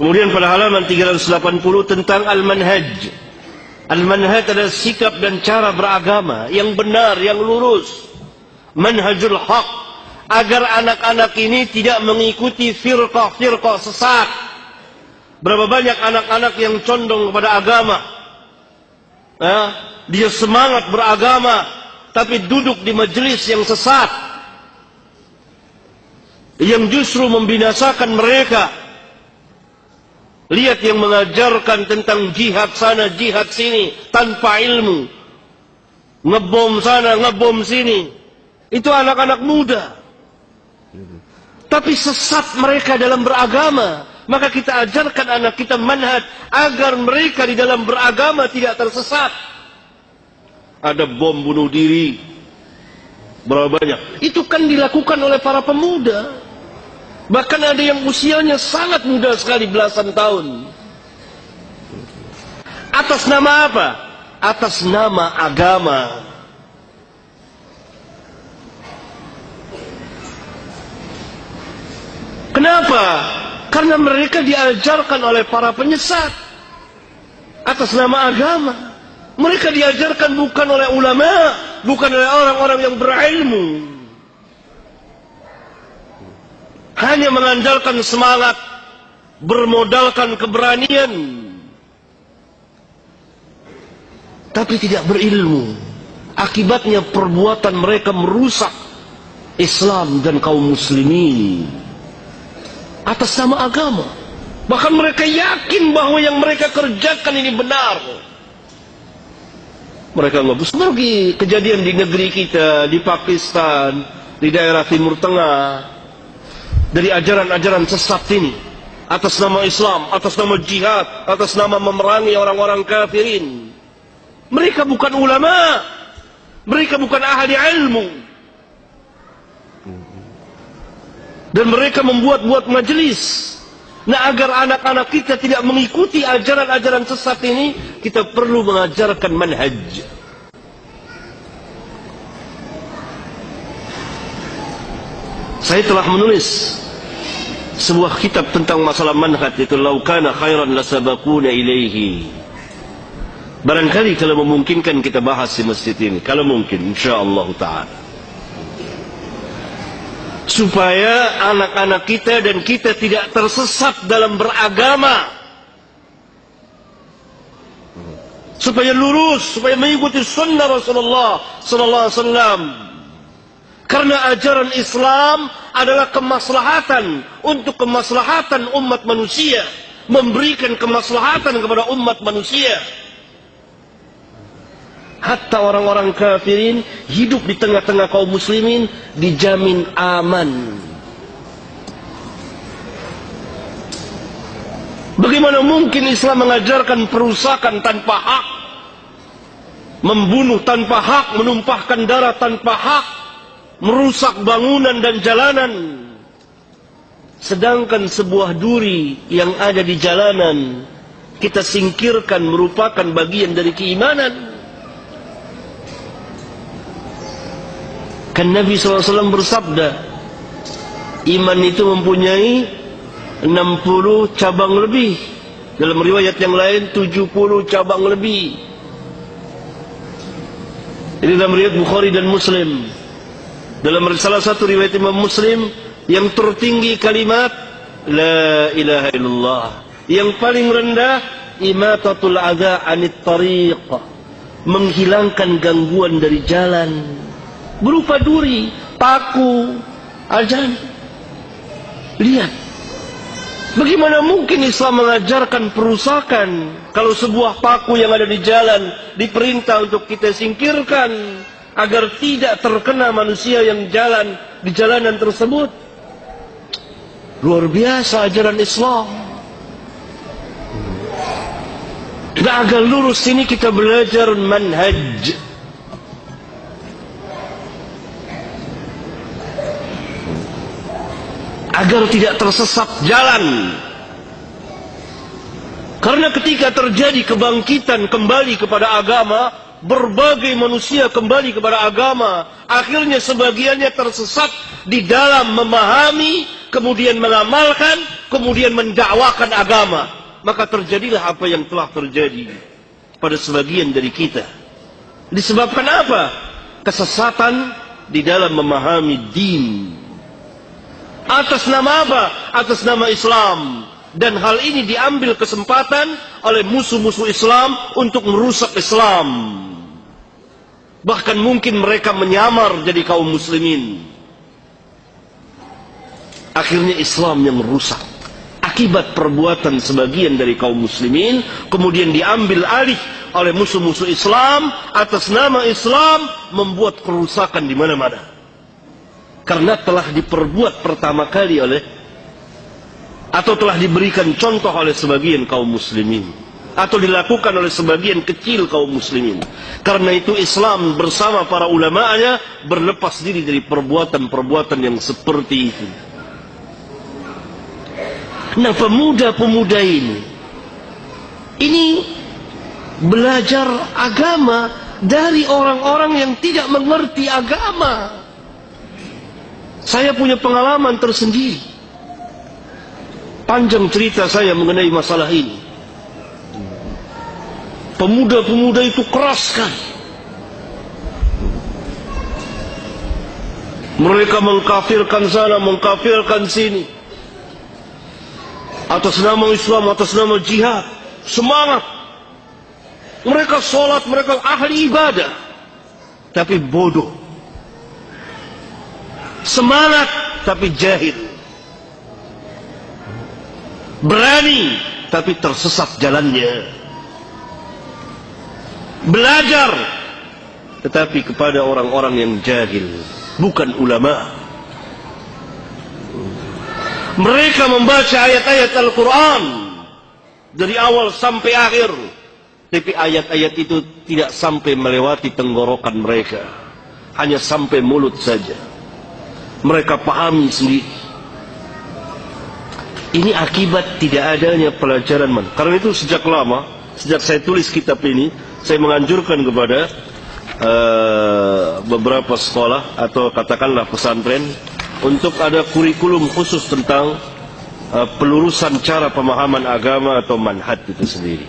Kemudian pada halaman 380 tentang al-manhaj. Al-manhaj adalah sikap dan cara beragama yang benar, yang lurus. Manhajul haq, agar anak-anak ini tidak mengikuti firqah-firqah sesat. Berapa banyak anak-anak yang condong kepada agama, dia semangat beragama, tapi duduk di majelis yang sesat, yang justru membinasakan mereka. Lihat yang mengajarkan tentang jihad sana, jihad sini, tanpa ilmu. Ngebom sana, ngebom sini. Itu anak-anak muda. Tapi sesat mereka dalam beragama. Maka kita ajarkan anak kita manhaj agar mereka di dalam beragama tidak tersesat. Ada bom bunuh diri. Berapa banyak? Itu kan dilakukan oleh para pemuda. Bahkan ada yang usianya sangat muda sekali, belasan tahun. Atas nama apa? Atas nama agama. Kenapa? Karena mereka diajarkan oleh para penyesat. Atas nama agama. Mereka diajarkan bukan oleh ulama, bukan oleh orang-orang yang berilmu. Hanya mengandalkan semangat, bermodalkan keberanian, tapi tidak berilmu. Akibatnya perbuatan mereka merusak Islam dan kaum muslimin atas nama agama. Bahkan mereka yakin bahwa yang mereka kerjakan ini benar. Mereka nggak seperti kejadian di negeri kita, di Pakistan, di daerah Timur Tengah. Dari ajaran-ajaran sesat ini, atas nama Islam, atas nama jihad, atas nama memerangi orang-orang kafirin. Mereka bukan ulama, mereka bukan ahli ilmu, dan mereka membuat-buat majelis. Nah, agar anak-anak kita tidak mengikuti ajaran-ajaran sesat ini, kita perlu mengajarkan manhaj. Saya telah menulis sebuah kitab tentang masalah manhaj, itu Lau kana khairan lasabaquna ilaihi. Barangkali kalau memungkinkan kita bahas di masjid ini, kalau mungkin, insyaallah ta'ala, supaya anak-anak kita dan kita tidak tersesat dalam beragama, supaya lurus, supaya mengikuti sunnah Rasulullah sallallahu alaihi wasallam. Karena ajaran Islam adalah kemaslahatan untuk kemaslahatan umat manusia, memberikan kemaslahatan kepada umat manusia. Hatta orang-orang kafirin hidup di tengah-tengah kaum muslimin dijamin aman. Bagaimana mungkin Islam mengajarkan perusakan tanpa hak, membunuh tanpa hak, menumpahkan darah tanpa hak, merusak bangunan dan jalanan, sedangkan sebuah duri yang ada di jalanan kita singkirkan merupakan bagian dari keimanan. Kan Nabi SAW bersabda, iman itu mempunyai 60 cabang lebih, dalam riwayat yang lain 70 cabang lebih. Ini dalam riwayat Bukhari dan Muslim. Dalam salah satu riwayat Imam Muslim, yang tertinggi kalimat La ilaha illallah, yang paling rendah imatatul adha anit tariq, menghilangkan gangguan dari jalan, berupa duri, paku, ajan. Lihat, bagaimana mungkin Islam mengajarkan perusakan kalau sebuah paku yang ada di jalan diperintah untuk kita singkirkan agar tidak terkena manusia yang jalan di jalanan tersebut. Luar biasa ajaran Islam. Nah, agar lurus ini kita belajar manhaj. Agar tidak tersesat jalan. Karena ketika terjadi kebangkitan kembali kepada agama, berbagai manusia kembali kepada agama, akhirnya sebagiannya tersesat di dalam memahami, kemudian mengamalkan, kemudian mendakwakan agama, maka terjadilah apa yang telah terjadi pada sebagian dari kita. Disebabkan apa? Kesesatan di dalam memahami din. Atas nama apa? Atas nama Islam. Dan hal ini diambil kesempatan oleh musuh-musuh Islam untuk merusak Islam. Bahkan mungkin mereka menyamar jadi kaum muslimin. Akhirnya Islam yang merusak akibat perbuatan sebagian dari kaum muslimin, kemudian diambil alih oleh musuh-musuh Islam atas nama Islam, membuat kerusakan di mana-mana. Karena telah diperbuat pertama kali oleh, atau telah diberikan contoh oleh sebagian kaum muslimin, atau dilakukan oleh sebagian kecil kaum muslimin. Karena itu Islam bersama para ulama'nya berlepas diri dari perbuatan-perbuatan yang seperti itu. Nah, pemuda-pemuda ini belajar agama dari orang-orang yang tidak mengerti agama. Saya punya pengalaman tersendiri. Panjang cerita saya mengenai masalah ini. Pemuda-pemuda itu keras kan. Mereka mengkafirkan sana, mengkafirkan sini. Atas nama Islam, atas nama jihad. Semangat. Mereka sholat, mereka ahli ibadah. Tapi bodoh. Semangat, tapi jahil. Berani, tapi tersesat jalannya. Belajar, tetapi kepada orang-orang yang jahil, bukan ulama. Mereka membaca ayat-ayat Al-Quran dari awal sampai akhir, tapi ayat-ayat itu tidak sampai melewati tenggorokan mereka, hanya sampai mulut saja. Mereka pahami sendiri. Ini akibat tidak adanya pelajaran. Karena itu sejak lama, sejak saya tulis kitab ini, saya menganjurkan kepada beberapa sekolah atau katakanlah pesantren untuk ada kurikulum khusus tentang pelurusan cara pemahaman agama atau manhaj itu sendiri.